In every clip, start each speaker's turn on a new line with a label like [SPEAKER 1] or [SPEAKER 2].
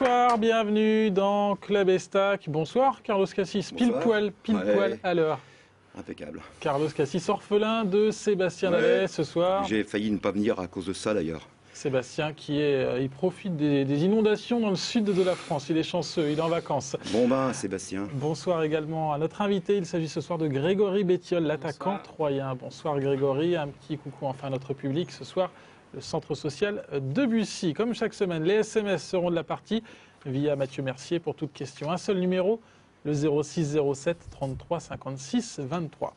[SPEAKER 1] Bonsoir, bienvenue dans Club Estac. Bonsoir Carlos Cassis, pile poil à l'heure.
[SPEAKER 2] Impeccable.
[SPEAKER 1] Carlos Cassis, orphelin de Sébastien Dallet ce soir.
[SPEAKER 2] J'ai failli ne pas venir à cause de ça d'ailleurs.
[SPEAKER 1] Sébastien il profite des inondations dans le sud de la France. Il est chanceux, il est en vacances.
[SPEAKER 2] Bon ben Sébastien.
[SPEAKER 1] Bonsoir également à notre invité. Il s'agit ce soir de Grégory Bettiol, l'attaquant troyen. Bonsoir Grégory, un petit coucou enfin à notre public ce soir. Le centre social de Bussy. Comme chaque semaine, les SMS seront de la partie via Mathieu Mercier pour toute question. Un seul numéro, le 06 07 33 56 23.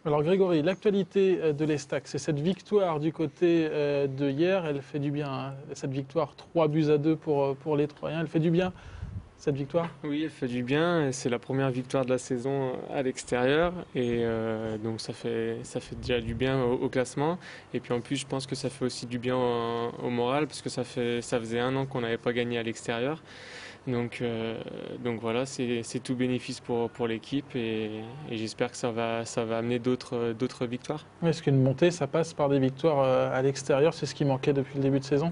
[SPEAKER 1] Alors Grégory, l'actualité de l'Estac, c'est cette victoire du côté de hier. Elle fait du bien, hein. Cette victoire 3-2 pour les Troyens. Elle fait du bien, cette victoire?
[SPEAKER 3] Oui, elle fait du bien. C'est la première victoire de la saison à l'extérieur. Et donc ça fait déjà du bien au classement. Et puis en plus, je pense que ça fait aussi du bien au moral parce que ça faisait 1 an qu'on n'avait pas gagné à l'extérieur. Donc voilà, c'est tout bénéfice pour l'équipe et j'espère que ça va amener d'autres victoires.
[SPEAKER 1] Est-ce qu'une montée, ça passe par des victoires à l'extérieur? C'est ce qui manquait depuis le début de saison?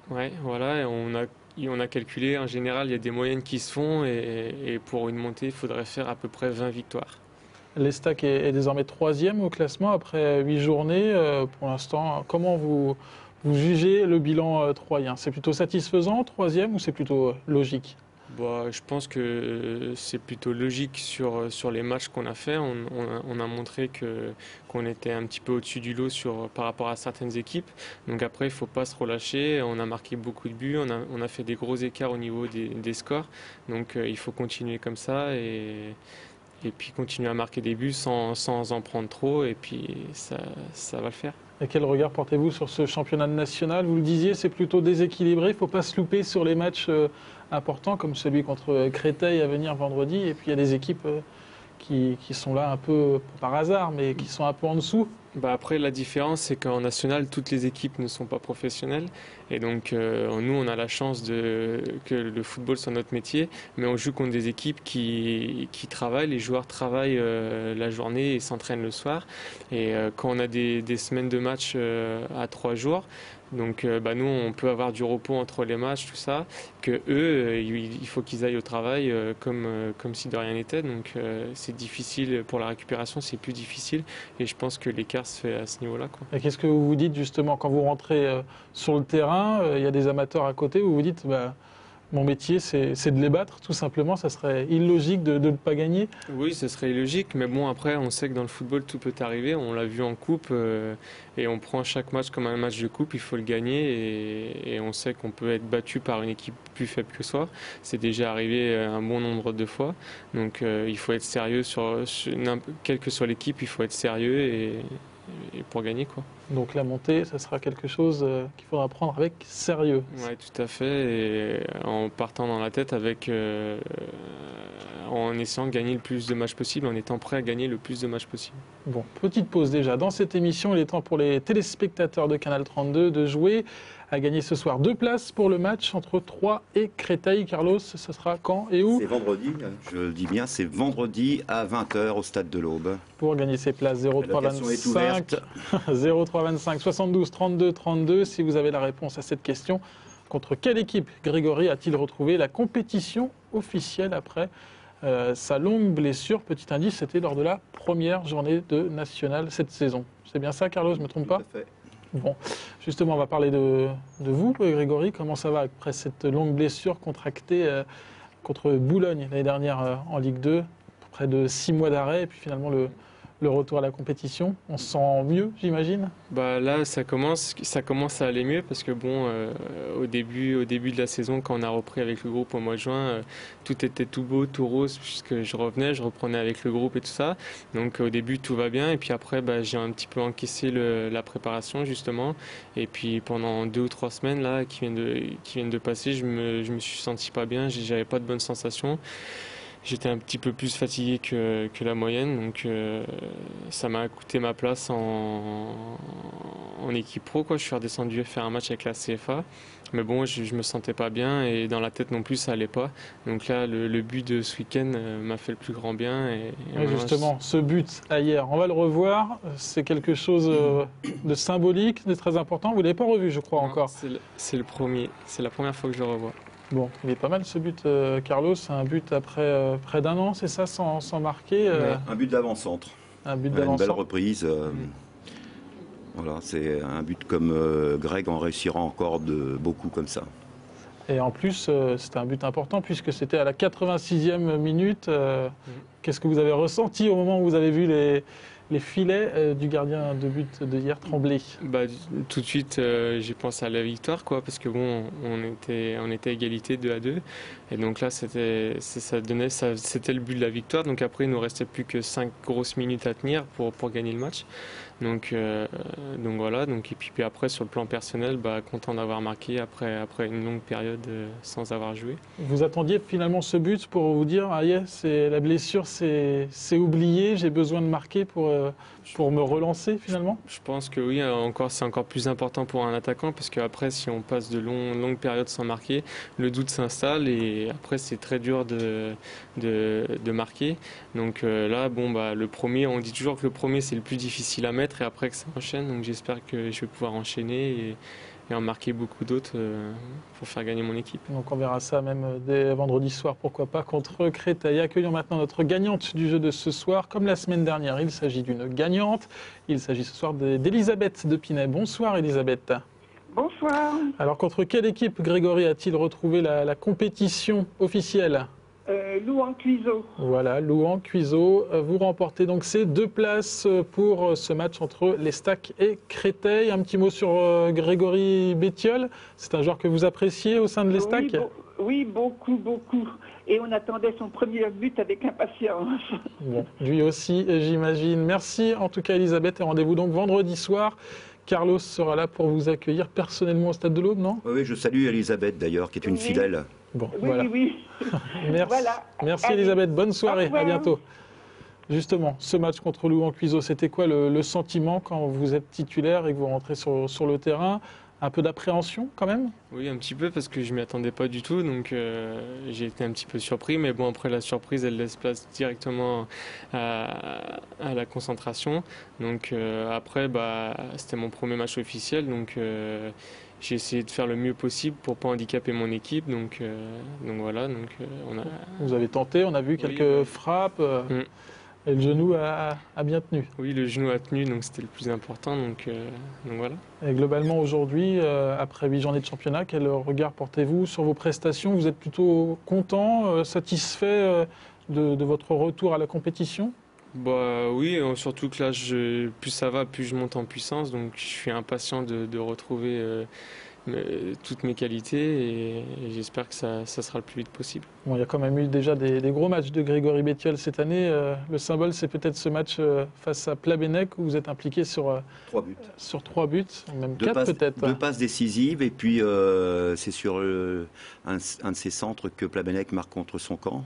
[SPEAKER 3] Oui, voilà, on a calculé, en général, il y a des moyennes qui se font et pour une montée, il faudrait faire à peu près 20 victoires.
[SPEAKER 1] L'Estac est désormais 3e au classement après 8 journées. Pour l'instant, comment vous jugez le bilan troyen? C'est plutôt satisfaisant, 3e, ou c'est plutôt logique?
[SPEAKER 3] Je pense que c'est plutôt logique sur les matchs qu'on a fait. On a montré qu'on était un petit peu au-dessus du lot par rapport à certaines équipes. Donc après, il ne faut pas se relâcher. On a marqué beaucoup de buts. On a fait des gros écarts au niveau des scores. Donc il faut continuer comme ça et puis continuer à marquer des buts sans en prendre trop. Et puis ça va le faire.
[SPEAKER 1] Et quel regard portez-vous sur ce championnat national? Vous le disiez, c'est plutôt déséquilibré. Il ne faut pas se louper sur les matchs importants comme celui contre Créteil à venir vendredi. Et puis il y a des équipes qui sont là un peu par hasard, mais qui sont un peu en dessous.
[SPEAKER 3] Après, la différence, c'est qu'en national, toutes les équipes ne sont pas professionnelles. Et donc, nous, on a la chance que le football soit notre métier, mais on joue contre des équipes qui travaillent. Les joueurs travaillent la journée et s'entraînent le soir. Et quand on a des semaines de match à 3 jours, donc nous, on peut avoir du repos entre les matchs, tout ça, que eux, il faut qu'ils aillent au travail comme si de rien n'était. Donc c'est difficile pour la récupération, c'est plus difficile. Et je pense que l'écart se fait à ce niveau-là, quoi.
[SPEAKER 1] Et qu'est-ce que vous vous dites justement quand vous rentrez sur le terrain? Il y a des amateurs à côté, vous vous dites mon métier, c'est de les battre, tout simplement. Ça serait illogique de ne pas gagner.
[SPEAKER 3] Oui, ce serait illogique, mais bon, après, on sait que dans le football, tout peut arriver. On l'a vu en coupe et on prend chaque match comme un match de coupe. Il faut le gagner et on sait qu'on peut être battu par une équipe plus faible que soi. C'est déjà arrivé un bon nombre de fois. Donc, il faut être sérieux quelle que soit l'équipe, il faut être sérieux et pour gagner, quoi.
[SPEAKER 1] Donc la montée, ça sera quelque chose qu'il faudra prendre avec sérieux.
[SPEAKER 3] Oui, tout à fait, et en partant dans la tête en essayant de gagner le plus de matchs possible, en étant prêt à gagner le plus de matchs possible.
[SPEAKER 1] Bon, petite pause déjà. Dans cette émission, il est temps pour les téléspectateurs de Canal 32 de jouer à gagner ce soir 2 places pour le match entre Troyes et Créteil. Carlos, ce sera quand et où?
[SPEAKER 2] C'est vendredi, je le dis bien, c'est vendredi à 20h au Stade de l'Aube.
[SPEAKER 1] Pour gagner ces places, 0325 0325 72 32 32. Si vous avez la réponse à cette question, contre quelle équipe Grégory a-t-il retrouvé la compétition officielle après sa longue blessure? Petit indice, c'était lors de la première journée de National cette saison. C'est bien ça, Carlos, je ne me trompe pas?
[SPEAKER 2] Tout à fait.
[SPEAKER 1] Bon, justement, on va parler de vous, Grégory. Comment ça va après cette longue blessure contractée contre Boulogne l'année dernière en Ligue 2? Près de 6 mois d'arrêt et puis finalement le retour à la compétition. On se sent mieux, j'imagine?
[SPEAKER 3] Là, ça commence à aller mieux parce que au début de la saison, quand on a repris avec le groupe au mois de juin, tout était tout beau, tout rose puisque je reprenais avec le groupe et tout ça. Donc au début, tout va bien et puis après, j'ai un petit peu encaissé la préparation justement. Et puis pendant 2 ou 3 semaines là qui viennent de passer, je me suis senti pas bien, j'avais pas de bonnes sensations. J'étais un petit peu plus fatigué que la moyenne, donc ça m'a coûté ma place en équipe pro, quoi. Je suis redescendu faire un match avec la CFA, mais bon, je me sentais pas bien et dans la tête non plus ça allait pas. Donc là, le but de ce week-end m'a fait le plus grand bien. Et
[SPEAKER 1] justement, ce but hier, on va le revoir. C'est quelque chose de symbolique, de très important. Vous l'avez pas revu, je crois, encore.
[SPEAKER 3] C'est le premier. C'est la première fois que je le revois.
[SPEAKER 1] Bon, il est pas mal ce but, Carlos. Un but après près d'un an, c'est ça, sans marquer.
[SPEAKER 2] Un but d'avant-centre.
[SPEAKER 1] Un but
[SPEAKER 2] Une
[SPEAKER 1] d'avance.
[SPEAKER 2] belle reprise. Voilà, c'est un but comme Greg en réussira encore beaucoup comme ça.
[SPEAKER 1] Et en plus, c'était un but important puisque c'était à la 86e minute. Qu'est-ce que vous avez ressenti au moment où vous avez vu les filets du gardien de but de hier trembler?
[SPEAKER 3] Bah, tout de suite, j'ai pensé à la victoire, quoi, parce que bon, on était à égalité 2-2, et donc là, c'était le but de la victoire. Donc après, il nous restait plus que 5 grosses minutes à tenir pour gagner le match. Donc voilà. Et puis après, sur le plan personnel, bah, content d'avoir marqué après une longue période sans avoir joué.
[SPEAKER 1] Vous attendiez finalement ce but pour vous dire ah yes, la blessure, c'est oublié, j'ai besoin de marquer pour me relancer finalement?
[SPEAKER 3] Je pense que oui, c'est encore plus important pour un attaquant, parce qu'après, si on passe de longues périodes sans marquer, le doute s'installe et après, c'est très dur de marquer. Donc là, bon, bah, le premier, on dit toujours que le premier, c'est le plus difficile à mettre et après que ça enchaîne. Donc j'espère que je vais pouvoir enchaîner et en marquer beaucoup d'autres pour faire gagner mon équipe.
[SPEAKER 1] Donc on verra ça même dès vendredi soir, pourquoi pas, contre Créteil. Accueillons maintenant notre gagnante du jeu de ce soir. Comme la semaine dernière, il s'agit d'une gagnante. Il s'agit ce soir d'Elisabeth de Pinay. Bonsoir Elisabeth.
[SPEAKER 4] Bonsoir.
[SPEAKER 1] Alors contre quelle équipe Grégory a-t-il retrouvé la compétition officielle?
[SPEAKER 4] Louhans-Cuiseaux.
[SPEAKER 1] Voilà, Louhans-Cuiseaux. Vous remportez donc ces 2 places pour ce match entre l'Estac et Créteil. Un petit mot sur Grégory Bettiol. C'est un joueur que vous appréciez au sein de l'Estac?
[SPEAKER 4] Oui, beaucoup, beaucoup. Et on attendait son premier but avec impatience.
[SPEAKER 1] Bon, lui aussi, j'imagine. Merci en tout cas Elisabeth et rendez-vous donc vendredi soir. Carlos sera là pour vous accueillir personnellement au Stade de l'Aube, non?
[SPEAKER 2] Oui, je salue Elisabeth d'ailleurs, qui est une fidèle.
[SPEAKER 1] Bon,
[SPEAKER 4] Oui,
[SPEAKER 1] voilà.
[SPEAKER 4] oui.
[SPEAKER 1] Merci,
[SPEAKER 4] Voilà.
[SPEAKER 1] Merci
[SPEAKER 4] Allez.
[SPEAKER 1] Elisabeth, bonne soirée,
[SPEAKER 4] Au revoir.
[SPEAKER 1] à bientôt. Justement, ce match contre Louhans-Cuiseaux, c'était quoi le sentiment quand vous êtes titulaire et que vous rentrez sur le terrain? Un peu d'appréhension quand même?
[SPEAKER 3] Oui, un petit peu, parce que je m'y attendais pas du tout, donc j'ai été un petit peu surpris, mais bon, après la surprise, elle laisse place directement à la concentration. Donc après, bah, c'était mon premier match officiel, donc j'ai essayé de faire le mieux possible pour pas handicaper mon équipe, donc voilà,
[SPEAKER 1] Vous avez tenté, on a vu quelques
[SPEAKER 3] Oui.
[SPEAKER 1] frappes, et le genou a bien tenu.
[SPEAKER 3] Oui, le genou a tenu, donc c'était le plus important, donc voilà.
[SPEAKER 1] Et globalement aujourd'hui, après 8 journées de championnat, quel regard portez-vous sur vos prestations? Vous êtes plutôt content, satisfait de votre retour à la compétition?
[SPEAKER 3] Bah oui, surtout que là, plus ça va, plus je monte en puissance, donc je suis impatient de retrouver toutes mes qualités et j'espère que ça sera le plus vite possible.
[SPEAKER 1] Bon, il y a quand même eu déjà des gros matchs de Grégory Bettiol cette année. Le symbole, c'est peut-être ce match face à Plabennec où vous êtes impliqué sur
[SPEAKER 2] 3 buts.
[SPEAKER 1] sur 3 buts, même
[SPEAKER 2] 2
[SPEAKER 1] 4 peut-être.
[SPEAKER 2] 2 passes décisives et puis c'est sur un de ces centres que Plabennec marque contre son camp.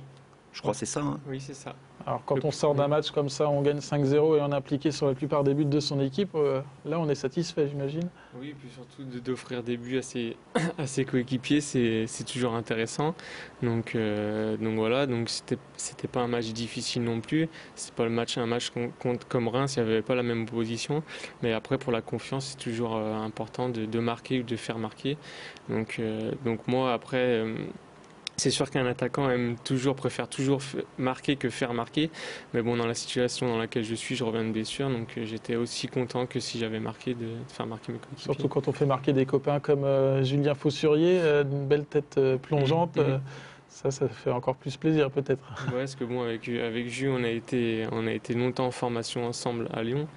[SPEAKER 2] Je crois que c'est ça. Hein.
[SPEAKER 3] Oui, c'est ça.
[SPEAKER 1] Alors quand on sort d'un match comme ça, on gagne 5-0 et on est impliqué sur la plupart des buts de son équipe, là on est satisfait j'imagine.
[SPEAKER 3] Oui, et puis surtout d'offrir des buts à ses coéquipiers, c'est toujours intéressant. Donc voilà, donc c'était pas un match difficile non plus. C'est pas un match comme Reims, il n'y avait pas la même opposition. Mais après, pour la confiance, c'est toujours important de marquer ou de faire marquer. Donc moi, après... c'est sûr qu'un attaquant préfère toujours marquer que faire marquer. Mais bon, dans la situation dans laquelle je suis, je reviens de blessure. Donc j'étais aussi content que si j'avais marqué, de faire marquer mes coéquipiers.
[SPEAKER 1] Surtout quand on fait marquer des copains comme Julien Faussurier, d'une belle tête plongeante, ça fait encore plus plaisir peut-être.
[SPEAKER 3] Ouais, parce que bon, avec Ju, on a été longtemps en formation ensemble à Lyon.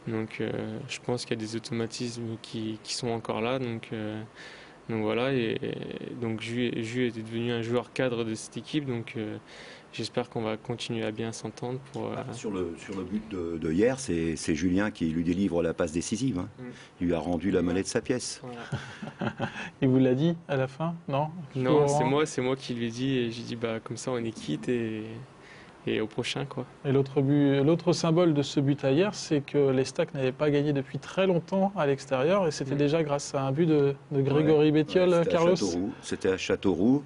[SPEAKER 3] Donc je pense qu'il y a des automatismes qui sont encore là. Donc voilà, et donc Ju est devenu un joueur cadre de cette équipe, donc j'espère qu'on va continuer à bien s'entendre.
[SPEAKER 2] Sur le but de hier, c'est Julien qui lui délivre la passe décisive. Hein. Il lui a rendu la monnaie de sa pièce.
[SPEAKER 3] Voilà.
[SPEAKER 1] Il vous l'a dit à la fin? Non,
[SPEAKER 3] Non, c'est moi qui lui ai dit, et j'ai dit bah comme ça on est quitte et au prochain quoi.
[SPEAKER 1] Et l'autre symbole de ce but hier, c'est que l'Estac n'avait pas gagné depuis très longtemps à l'extérieur et c'était déjà grâce à un but de Grégory Bettiol, Carlos.
[SPEAKER 2] C'était à Châteauroux,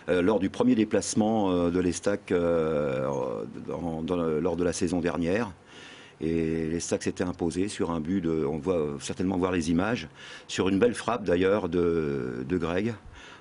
[SPEAKER 2] lors du premier déplacement de l'Estac lors de la saison dernière. Et l'Estac s'était imposé sur un but, on va certainement voir les images, sur une belle frappe d'ailleurs de Greg.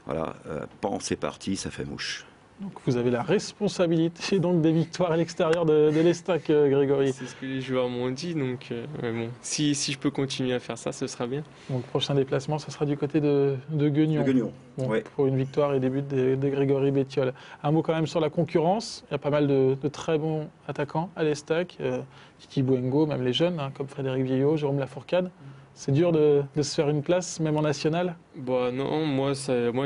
[SPEAKER 2] Voilà, pan, c'est parti, ça fait mouche.
[SPEAKER 1] Donc vous avez la responsabilité donc, des victoires à l'extérieur de l'Estac, Grégory.
[SPEAKER 3] C'est ce que les joueurs m'ont dit, donc mais bon, si je peux continuer à faire ça, ce sera bien.
[SPEAKER 1] Donc prochain déplacement, ça sera du côté de Guignon.
[SPEAKER 2] De Guignon,
[SPEAKER 1] Bon,
[SPEAKER 2] ouais.
[SPEAKER 1] pour une victoire et des buts de Grégory Bettiol. Un mot quand même sur la concurrence. Il y a pas mal de très bons attaquants à l'Estac. Titi Bouengo, même les jeunes, hein, comme Frédéric Vieillot, Jérôme Lafourcade. C'est dur de se faire une place, même en national.
[SPEAKER 3] Bah non, moi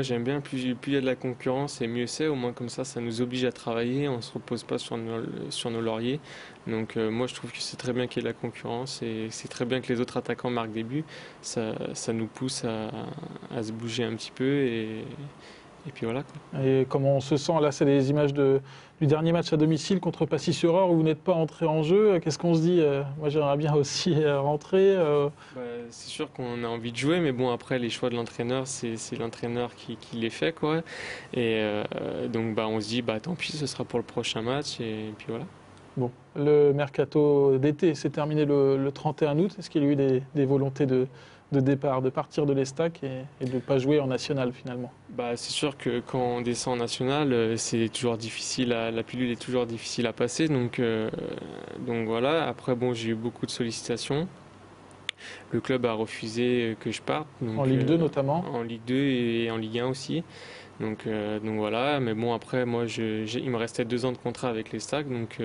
[SPEAKER 3] j'aime bien, plus il y a de la concurrence et mieux c'est, au moins comme ça nous oblige à travailler, on ne se repose pas sur nos lauriers. Donc moi je trouve que c'est très bien qu'il y ait de la concurrence et c'est très bien que les autres attaquants marquent des buts. Ça nous pousse à se bouger un petit peu et puis voilà, quoi.
[SPEAKER 1] Et comment on se sent, là c'est les images du dernier match à domicile contre Passy-sur-Eure où vous n'êtes pas entré en jeu. Qu'est-ce qu'on se dit? Moi j'aimerais bien aussi rentrer.
[SPEAKER 3] Bah, c'est sûr qu'on a envie de jouer, mais bon après les choix de l'entraîneur, c'est l'entraîneur qui les fait, quoi. Et donc bah, on se dit bah tant pis, ce sera pour le prochain match et puis voilà.
[SPEAKER 1] Bon, le mercato d'été s'est terminé le 31 août. Est-ce qu'il y a eu des volontés de départ, de partir de l'Estac et de ne pas jouer en national finalement?
[SPEAKER 3] Bah, c'est sûr que quand on descend en national, c'est toujours difficile, la pilule est toujours difficile à passer. Donc voilà, après bon, j'ai eu beaucoup de sollicitations. Le club a refusé que je parte. Donc,
[SPEAKER 1] En Ligue 2 notamment?
[SPEAKER 3] En Ligue 2 et en Ligue 1 aussi. Donc voilà, mais bon après moi il me restait 2 ans de contrat avec l'Estac, donc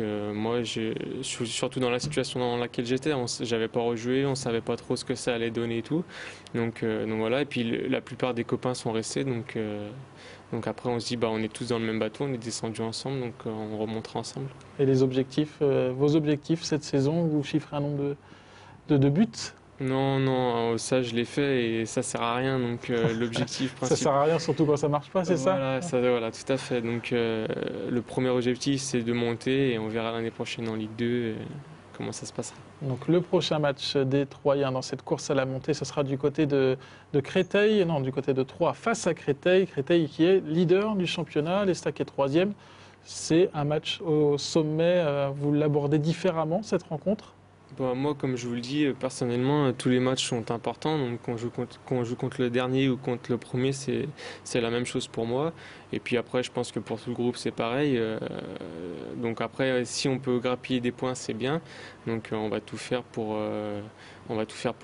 [SPEAKER 3] moi je suis surtout dans la situation dans laquelle j'étais, j'avais pas rejoué, on savait pas trop ce que ça allait donner et tout, donc voilà, et puis la plupart des copains sont restés, donc après on se dit bah on est tous dans le même bateau, on est descendus ensemble, donc on remontera ensemble.
[SPEAKER 1] Et les objectifs, vos objectifs cette saison, vous chiffrez un nombre de buts?
[SPEAKER 3] Non, ça je l'ai fait et ça sert à rien. Donc l'objectif principal.
[SPEAKER 1] Ça sert à rien, surtout quand ça marche pas, c'est
[SPEAKER 3] voilà,
[SPEAKER 1] ça?
[SPEAKER 3] Voilà, tout à fait. Donc le premier objectif c'est de monter et on verra l'année prochaine en Ligue 2 comment ça se passera.
[SPEAKER 1] Donc le prochain match des Troyens dans cette course à la montée, ce sera du côté de Créteil, non, du côté de Troyes face à Créteil. Créteil qui est leader du championnat, l'Estac est 3e. C'est un match au sommet. Vous l'abordez différemment cette rencontre?
[SPEAKER 3] Bah, moi, comme je vous le dis, personnellement, tous les matchs sont importants. Donc, qu'on joue contre le dernier ou contre le premier, c'est la même chose pour moi. Et puis après, je pense que pour tout le groupe, c'est pareil. Donc après, si on peut grappiller des points, c'est bien. Donc, on va tout faire pour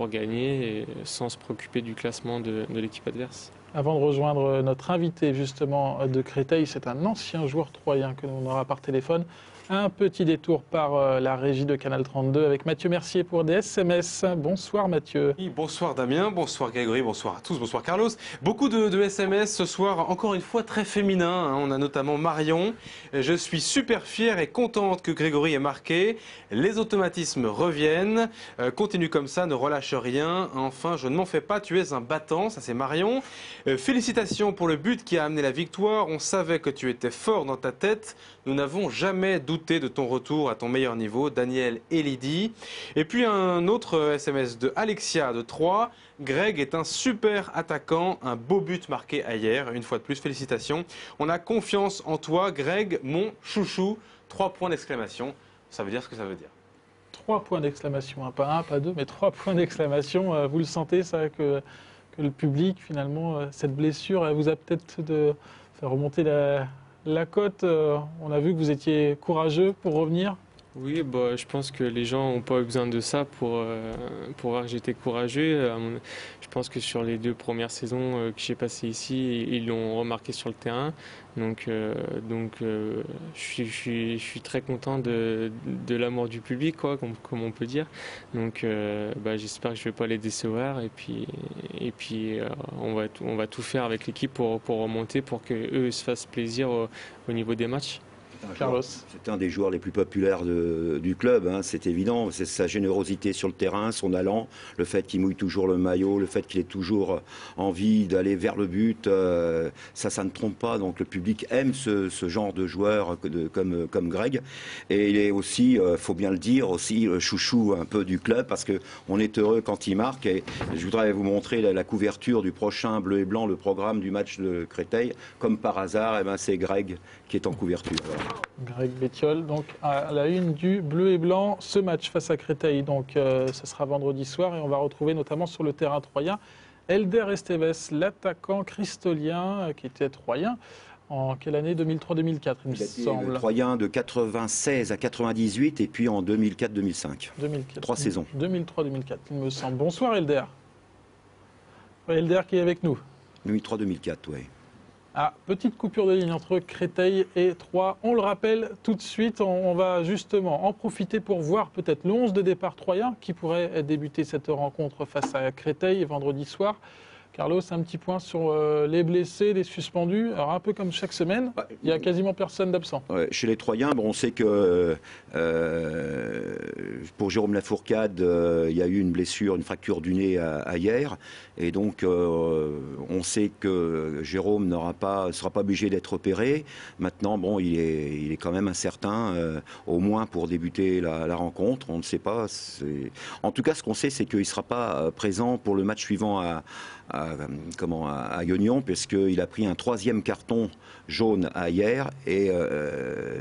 [SPEAKER 3] gagner et sans se préoccuper du classement de l'équipe adverse.
[SPEAKER 1] Avant de rejoindre notre invité justement de Créteil, c'est un ancien joueur troyen que l'on aura par téléphone. Un petit détour par la régie de Canal 32 avec Mathieu Mercier pour des SMS. Bonsoir Mathieu.
[SPEAKER 5] Oui, bonsoir Damien, bonsoir Grégory, bonsoir à tous, bonsoir Carlos. Beaucoup de SMS ce soir, encore une fois très féminin, hein. On a notamment Marion. Je suis super fière et contente que Grégory ait marqué. Les automatismes reviennent. Continue comme ça, ne relâche rien. Enfin, je ne m'en fais pas, tu es un battant, ça c'est Marion. Félicitations pour le but qui a amené la victoire. On savait que tu étais fort dans ta tête. Nous n'avons jamais douté de ton retour à ton meilleur niveau, Daniel et Lydie. Et puis un autre SMS de Alexia de Troyes. Greg est un super attaquant, un beau but marqué hier. Une fois de plus, félicitations. On a confiance en toi, Greg, mon chouchou. 3 points d'exclamation. Ça veut dire ce que ça veut dire.
[SPEAKER 1] 3 points d'exclamation, hein, pas 1, pas 2, mais 3 points d'exclamation. Vous le sentez ça, que le public, finalement, cette blessure, elle vous a peut-être fait remonter la cote? On a vu que vous étiez courageux pour revenir.
[SPEAKER 3] Oui, bah, je pense que les gens n'ont pas eu besoin de ça pour voir que j'étais courageux. Je pense que sur les 2 premières saisons que j'ai passées ici, ils l'ont remarqué sur le terrain. Donc je suis très content de l'amour du public, quoi, comme on peut dire. Donc bah, j'espère que je ne vais pas les décevoir. Et puis on va tout faire avec l'équipe pour remonter, pour qu'eux se fassent plaisir au niveau des matchs.
[SPEAKER 1] Carlos.
[SPEAKER 2] C'est un des joueurs les plus populaires du club, hein, c'est évident. C'est sa générosité sur le terrain, son allant, le fait qu'il mouille toujours le maillot, le fait qu'il ait toujours envie d'aller vers le but. Ça ne trompe pas. Donc le public aime ce genre de joueur comme Greg. Et il est aussi, faut bien le dire, aussi chouchou un peu du club parce qu'on est heureux quand il marque. Et je voudrais vous montrer la couverture du prochain bleu et blanc, le programme du match de Créteil. Comme par hasard, c'est Greg qui est en couverture.
[SPEAKER 1] Greg Bettiol, donc à la une du bleu et blanc, ce match face à Créteil, donc ce sera vendredi soir et on va retrouver notamment sur le terrain troyen Elder Esteves, l'attaquant cristolien qui était troyen. En quelle année? 2003-2004, il me semble.
[SPEAKER 2] Troyen de 96 à 98 et puis en 2004-2005.
[SPEAKER 1] 2004.
[SPEAKER 2] 3 saisons.
[SPEAKER 1] 2003-2004, il me semble. Bonsoir Elder. Elder qui est avec nous.
[SPEAKER 2] 2003-2004, oui.
[SPEAKER 1] Ah, petite coupure de ligne entre Créteil et Troyes. On le rappelle tout de suite, on va justement en profiter pour voir peut-être le 11 de départ troyen qui pourrait débuter cette rencontre face à Créteil vendredi soir. Carlos, un petit point sur les blessés, les suspendus. Alors un peu comme chaque semaine, il n'y a quasiment personne d'absent.
[SPEAKER 2] Ouais, chez les Troyens, on sait que pour Jérôme Lafourcade, il y a eu une blessure, une fracture du nez à hier. Et donc on sait que Jérôme ne sera pas obligé d'être opéré. Maintenant, bon, il est quand même incertain, au moins pour débuter la rencontre. On ne sait pas. En tout cas, ce qu'on sait, c'est qu'il ne sera pas présent pour le match suivant à Yoignon, puisqu'il a pris un 3e carton jaune hier, et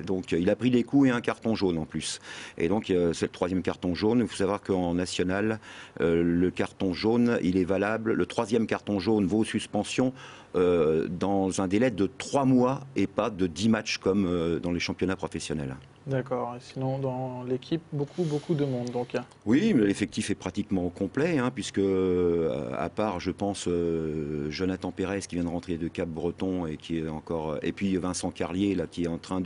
[SPEAKER 2] donc il a pris des coups et un carton jaune en plus. Et donc c'est le 3e carton jaune. Il faut savoir qu'en national, le carton jaune, il est valable. Le 3e carton jaune vaut suspension dans un délai de 3 mois et pas de 10 matchs comme dans les championnats professionnels.
[SPEAKER 1] D'accord. Et sinon, dans l'équipe, beaucoup de monde. Donc.
[SPEAKER 2] Oui, mais l'effectif est pratiquement complet, puisque, à part, je pense, Jonathan Pérez qui vient de rentrer de Cap-Breton et qui est encore, et puis Vincent Carlier là qui est en train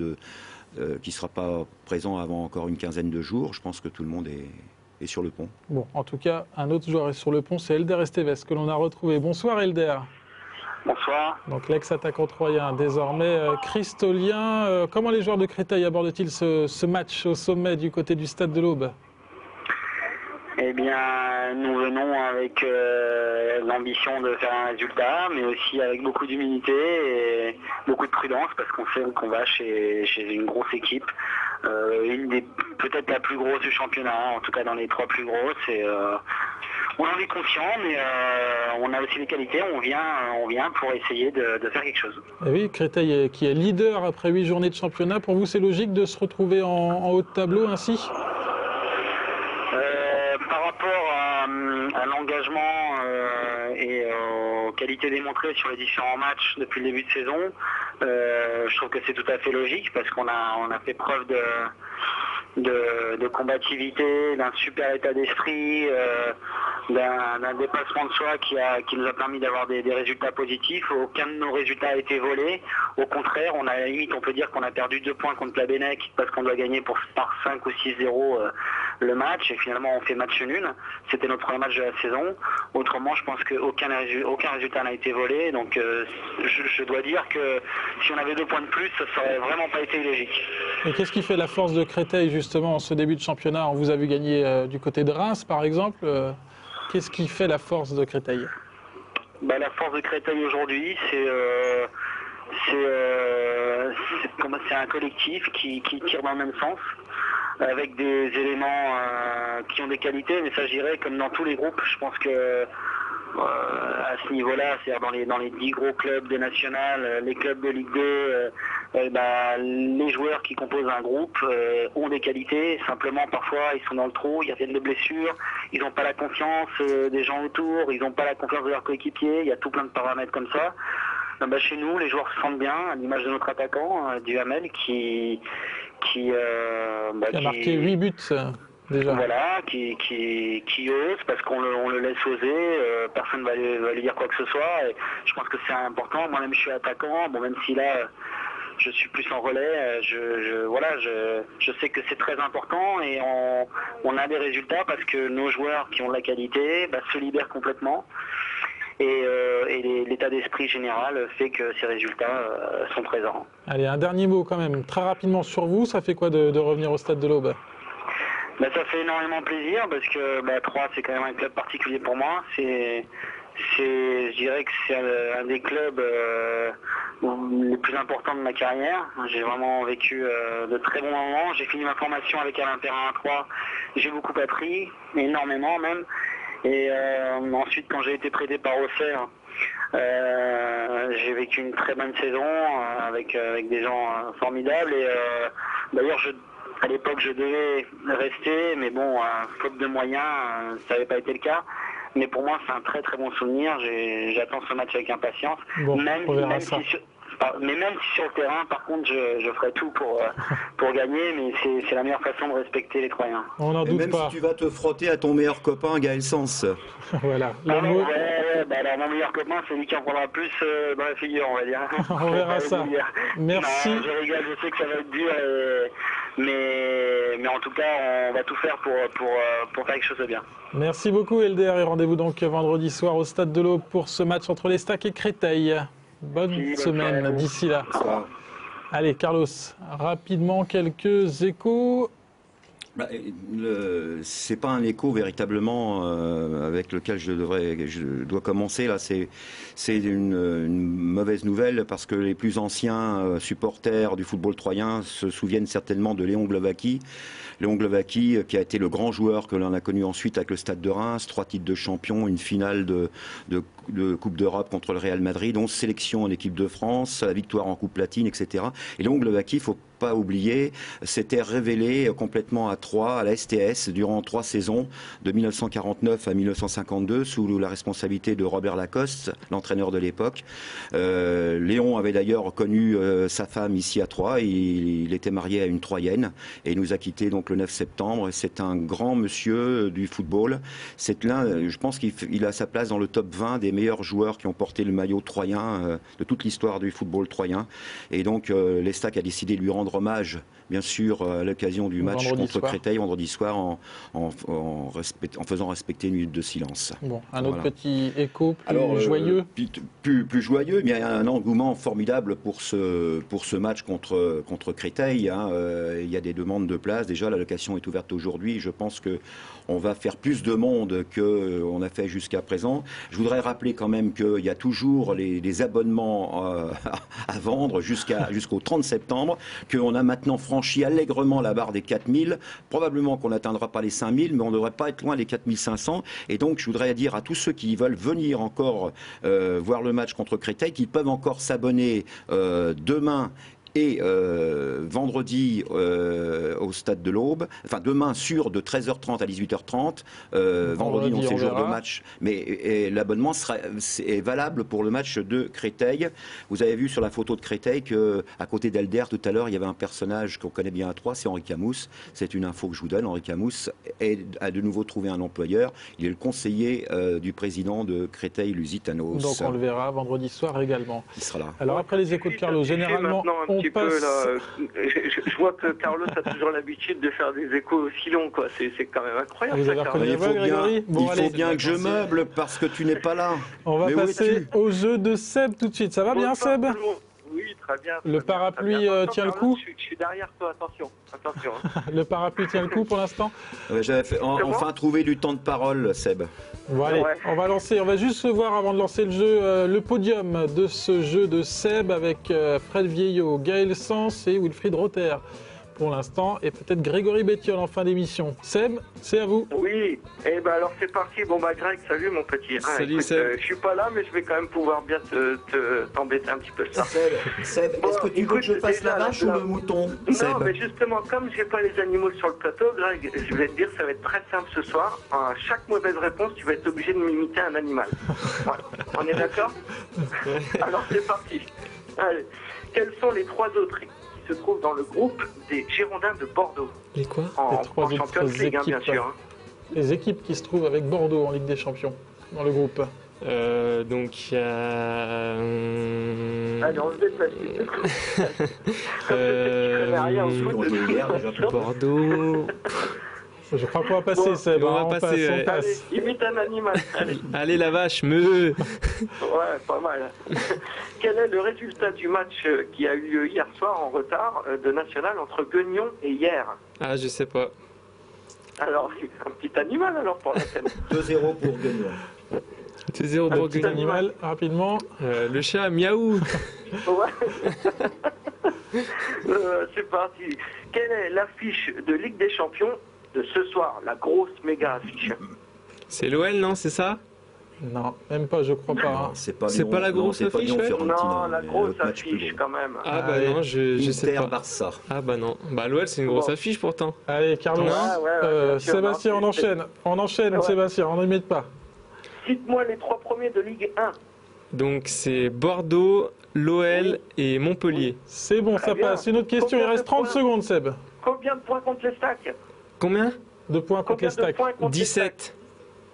[SPEAKER 2] qui sera pas présent avant encore une quinzaine de jours. Je pense que tout le monde est sur le pont.
[SPEAKER 1] Bon, en tout cas, un autre joueur est sur le pont, c'est Elder Esteves que l'on a retrouvé. Bonsoir Elder.
[SPEAKER 6] Bonsoir.
[SPEAKER 1] Donc l'ex-attaquant troyen, désormais cristolien. Comment les joueurs de Créteil abordent-ils ce match au sommet du côté du stade de l'Aube?
[SPEAKER 6] Eh bien, nous venons avec l'ambition de faire un résultat, mais aussi avec beaucoup d'humilité et beaucoup de prudence, parce qu'on sait qu'on va chez une grosse équipe, peut-être la plus grosse du championnat, en tout cas dans les 3 plus grosses. Et, on en est confiant, mais on a aussi les qualités. On vient pour essayer de faire quelque chose.
[SPEAKER 1] Et oui, Créteil qui est leader après 8 journées de championnat. Pour vous, c'est logique de se retrouver en haut de tableau ainsi?
[SPEAKER 6] Par rapport à l'engagement et aux qualités démontrées sur les différents matchs depuis le début de saison, je trouve que c'est tout à fait logique, parce qu'on a fait preuve de combativité, d'un super état d'esprit, d'un dépassement de soi qui nous a permis d'avoir des résultats positifs. Aucun de nos résultats a été volé. Au contraire, on peut dire qu'on a perdu 2 points contre la Bennec parce qu'on doit gagner par 5 ou 6-0 le match, et finalement on fait match nul. C'était notre premier match de la saison. Autrement, je pense qu'aucun résultat n'a été volé. Donc je dois dire que si on avait 2 points de plus, ça n'aurait vraiment pas été illogique.
[SPEAKER 1] Et qu'est-ce qui fait la force de Créteil justement en ce début de championnat? On vous a vu gagner du côté de Reims par exemple. Qu'est-ce qui fait la force de Créteil?
[SPEAKER 6] La force de Créteil aujourd'hui, c'est un collectif qui tire dans le même sens, avec des éléments qui ont des qualités, mais ça, je dirais, comme dans tous les groupes. Je pense que à ce niveau-là, c'est-à-dire dans les 10 gros clubs de national, les clubs de Ligue 2, les joueurs qui composent un groupe ont des qualités. Simplement, parfois, ils sont dans le trou, ils reviennent de blessures, ils n'ont pas la confiance des gens autour, ils n'ont pas la confiance de leurs coéquipiers. Il y a tout plein de paramètres comme ça. Chez nous, les joueurs se sentent bien, à l'image de notre attaquant, Duhamel, qui
[SPEAKER 1] a marqué 8 buts déjà.
[SPEAKER 6] Voilà, qui ose, parce qu'on le laisse oser, personne ne va lui dire quoi que ce soit. Et je pense que c'est important. Moi-même, je suis attaquant, même si là, je suis plus en relais, je sais que c'est très important, et on a des résultats parce que nos joueurs qui ont de la qualité se libèrent complètement. Et l'état d'esprit général fait que ces résultats sont présents.
[SPEAKER 1] Allez, un dernier mot quand même, très rapidement sur vous. Ça fait quoi de revenir au stade de l'Aube?
[SPEAKER 6] Ça fait énormément plaisir, parce que Troyes, c'est quand même un club particulier pour moi. Je dirais que c'est un des clubs les plus importants de ma carrière. J'ai vraiment vécu de très bons moments. J'ai fini ma formation avec Alain Perrin à Troyes. J'ai beaucoup appris, énormément même. Et ensuite, quand j'ai été prêté par Auxerre, j'ai vécu une très bonne saison avec des gens formidables. Et d'ailleurs, à l'époque, je devais rester, mais faute de moyens, ça n'avait pas été le cas. Mais pour moi, c'est un très très bon souvenir. J'attends ce match avec impatience.
[SPEAKER 1] Bon, on verra ça.
[SPEAKER 6] Mais même si sur le terrain, par contre, je ferai tout pour gagner, mais c'est la meilleure façon de respecter les Troyens.
[SPEAKER 1] On n'en
[SPEAKER 2] Et
[SPEAKER 1] doute
[SPEAKER 2] même
[SPEAKER 1] pas.
[SPEAKER 2] si tu vas te frotter à ton meilleur copain, Gaël Sens.
[SPEAKER 1] Voilà.
[SPEAKER 6] Alors, mon meilleur copain, c'est lui qui en prendra plus dans la figure, on va dire.
[SPEAKER 1] On verra ça. Merci.
[SPEAKER 6] Non, je rigole, je sais que ça va être dur, mais en tout cas, on va tout faire pour faire quelque chose de bien.
[SPEAKER 1] Merci beaucoup, LDR. Et rendez-vous donc vendredi soir au Stade de l'Aube pour ce match entre l'Estac et Créteil. Bonne semaine d'ici là. Allez, Carlos, rapidement quelques échos.
[SPEAKER 2] C'est pas un écho véritablement avec lequel je dois commencer là. C'est une mauvaise nouvelle parce que les plus anciens supporters du football troyen se souviennent certainement de Léon Glovacki. Léon Glovacki, qui a été le grand joueur que l'on a connu ensuite avec le Stade de Reims, 3 titres de champion, une finale de Coupe d'Europe contre le Real Madrid, 11 sélections en équipe de France, la victoire en Coupe Latine, etc. Et Léon Glovacki, il faut pas oublier, s'était révélé complètement à Troyes, à la STS, durant 3 saisons, de 1949 à 1952, sous la responsabilité de Robert Lacoste, l'entraîneur de l'époque. Léon avait d'ailleurs connu sa femme ici à Troyes. Il était marié à une Troyenne et il nous a quittés donc le 9 septembre. C'est un grand monsieur du football. C'est l'un, je pense qu'il a sa place dans le top 20 des meilleurs joueurs qui ont porté le maillot troyen de toute l'histoire du football troyen. Et donc l'Estac a décidé de lui rendre hommage, bien sûr, à l'occasion du match contre Créteil vendredi soir en faisant respecter une minute de silence.
[SPEAKER 1] Bon, un autre petit écho plus joyeux.
[SPEAKER 2] Plus joyeux, mais il y a un engouement formidable pour ce match contre Créteil. Il y a des demandes de place. Déjà, la location est ouverte aujourd'hui. Je pense que on va faire plus de monde qu'on a fait jusqu'à présent. Je voudrais rappeler quand même qu'il y a toujours les abonnements à vendre jusqu'au 30 septembre, qu'on a maintenant franchi allègrement la barre des 4000. Probablement qu'on n'atteindra pas les 5000, mais on ne devrait pas être loin des 4500. Et donc, je voudrais dire à tous ceux qui veulent venir encore voir le match contre Créteil qu'ils peuvent encore s'abonner demain et vendredi au Stade de l'Aube, enfin demain sûr de 13h30 à 18h30, vendredi donc c'est jour de match, mais l'abonnement est valable pour le match de Créteil. Vous avez vu sur la photo de Créteil qu'à côté d'Elder tout à l'heure il y avait un personnage qu'on connaît bien à Troyes, c'est Henri Camous. C'est une info que je vous donne. Henri Camous a de nouveau trouvé un employeur. Il est le conseiller du président de Créteil, Lusitanos.
[SPEAKER 1] Donc on le verra vendredi soir également.
[SPEAKER 2] Il sera là.
[SPEAKER 1] Alors après les échos de Carlos, généralement on passe...
[SPEAKER 7] je vois que Carlos a toujours l'habitude de faire des échos aussi longs, quoi. C'est quand même incroyable.
[SPEAKER 1] Vous avez reconnu la voix, Grégory ?
[SPEAKER 2] Il faut bien que je meuble parce que tu n'es pas là.
[SPEAKER 1] On va passer au jeu de Seb tout de suite. Ça va bien, Seb ?
[SPEAKER 7] Oui, très bien.
[SPEAKER 1] Le parapluie tient le coup ?
[SPEAKER 7] Je suis derrière toi, attention.
[SPEAKER 1] Le parapluie tient le coup pour l'instant ?
[SPEAKER 2] J'avais enfin trouvé du temps de parole, Seb.
[SPEAKER 1] Bon, allez, on va juste voir avant de lancer le jeu le podium de ce jeu de Seb avec Fred Vieillot, Gaël Sens et Wilfried Rother pour l'instant, et peut-être Grégory Bettiol en fin d'émission. Seb, c'est à vous.
[SPEAKER 7] Oui, et ben alors c'est parti. Bon bah Greg, salut mon petit.
[SPEAKER 3] Salut
[SPEAKER 7] écoute,
[SPEAKER 3] Seb.
[SPEAKER 7] Je suis pas là, mais je vais quand même pouvoir bien t'embêter un petit peu ça.
[SPEAKER 2] Seb, est-ce que tu veux que je fasse la vache ou le mouton, Seb ?
[SPEAKER 7] Non, mais justement, comme j'ai pas les animaux sur le plateau, Greg, je vais te dire, ça va être très simple ce soir. À chaque mauvaise réponse, tu vas être obligé de m'imiter un animal. Voilà. On est d'accord ? Alors c'est parti. Allez. Quels sont les 3 autres qui se trouvent dans le groupe des Girondins de Bordeaux?
[SPEAKER 3] Les quoi?
[SPEAKER 7] En
[SPEAKER 1] 3 autres
[SPEAKER 7] Champions League, hein, bien sûr.
[SPEAKER 1] Les équipes qui se trouvent avec Bordeaux en Ligue des Champions dans le groupe.
[SPEAKER 3] Donc il y a...
[SPEAKER 7] Allez, on se déplace. Comme je sais que tu connais rien au foot.
[SPEAKER 3] Bordeaux...
[SPEAKER 1] Je crois qu'on va passer, Seb.
[SPEAKER 3] On va passer.
[SPEAKER 1] On passe.
[SPEAKER 7] Allez, imite un animal.
[SPEAKER 3] Allez la vache, me.
[SPEAKER 7] Ouais, pas mal. Quel est le résultat du match qui a eu lieu hier soir en retard de National entre Guignon et Hier?
[SPEAKER 3] Ah, je sais pas.
[SPEAKER 7] Alors, un petit animal alors pour la peine.
[SPEAKER 2] 2-0 pour Guignon.
[SPEAKER 3] 2-0 pour
[SPEAKER 1] Petit animal, rapidement.
[SPEAKER 3] Le chat, miaou.
[SPEAKER 7] Ouais. C'est parti. Quelle est l'affiche de Ligue des Champions de ce soir? La grosse méga affiche.
[SPEAKER 3] C'est l'OL, non? C'est ça?
[SPEAKER 1] Non, même pas, je crois pas. Hein.
[SPEAKER 2] C'est pas,
[SPEAKER 3] la grosse affiche, ouais.
[SPEAKER 7] Non, la grosse affiche quand même.
[SPEAKER 3] Ah bah non, je sais pas.
[SPEAKER 2] Barça.
[SPEAKER 3] Ah bah non. Bah l'OL, c'est une grosse affiche pourtant.
[SPEAKER 1] Allez, Carlos.
[SPEAKER 7] Ouais, bien sûr,
[SPEAKER 1] Sébastien, on enchaîne. On enchaîne,
[SPEAKER 7] Ouais.
[SPEAKER 1] Sébastien, on n'imite pas.
[SPEAKER 7] Cite-moi les 3 premiers de Ligue 1.
[SPEAKER 3] Donc c'est Bordeaux, l'OL et Montpellier.
[SPEAKER 1] C'est bon,
[SPEAKER 7] Très
[SPEAKER 1] ça
[SPEAKER 7] bien.
[SPEAKER 1] passe. Une autre question, il
[SPEAKER 7] Combien
[SPEAKER 1] reste
[SPEAKER 7] de
[SPEAKER 1] 30
[SPEAKER 7] points
[SPEAKER 1] secondes, Seb.
[SPEAKER 7] Combien de points contre les stacks?
[SPEAKER 3] Combien?
[SPEAKER 1] 2 points contre
[SPEAKER 7] Combien
[SPEAKER 1] les
[SPEAKER 7] de
[SPEAKER 1] stacks.
[SPEAKER 7] points contre les stacks?
[SPEAKER 3] 17.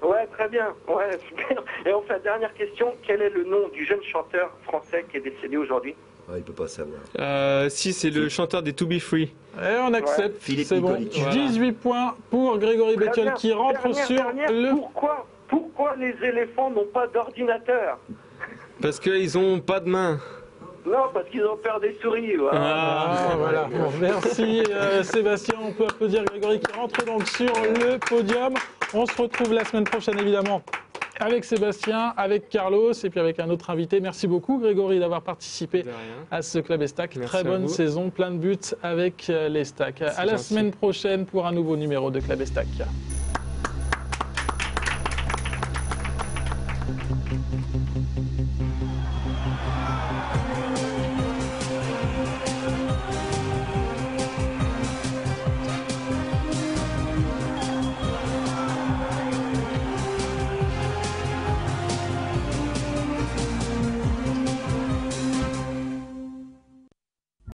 [SPEAKER 7] Ouais, très bien. Ouais, super. Et on fait la dernière question. Quel est le nom du jeune chanteur français qui est décédé aujourd'hui?
[SPEAKER 2] Il ne peut pas savoir.
[SPEAKER 3] Si, c'est le chanteur des To Be Free.
[SPEAKER 1] Et on accepte,
[SPEAKER 2] Philippe
[SPEAKER 1] c'est bon.
[SPEAKER 2] Nicolic.
[SPEAKER 3] Voilà.
[SPEAKER 1] 18 points pour Grégory
[SPEAKER 7] Très
[SPEAKER 1] Bettiol
[SPEAKER 7] bien.
[SPEAKER 1] qui rentre sur le...
[SPEAKER 7] Pourquoi les éléphants n'ont pas d'ordinateur?
[SPEAKER 3] Parce qu'ils ont pas de main.
[SPEAKER 7] Non, parce qu'ils ont peur des souris. Voilà.
[SPEAKER 1] Ah, voilà. Bon, merci Sébastien. On peut applaudir Grégory qui rentre donc sur le podium. On se retrouve la semaine prochaine évidemment avec Sébastien, avec Carlos et puis avec un autre invité. Merci beaucoup Grégory d'avoir participé
[SPEAKER 3] De rien.
[SPEAKER 1] à ce Club Estac.
[SPEAKER 3] Merci
[SPEAKER 1] Très
[SPEAKER 3] à
[SPEAKER 1] bonne
[SPEAKER 3] vous.
[SPEAKER 1] saison, plein de buts avec les Stacks. À la
[SPEAKER 3] gentil.
[SPEAKER 1] semaine prochaine pour un nouveau numéro de Club Estac.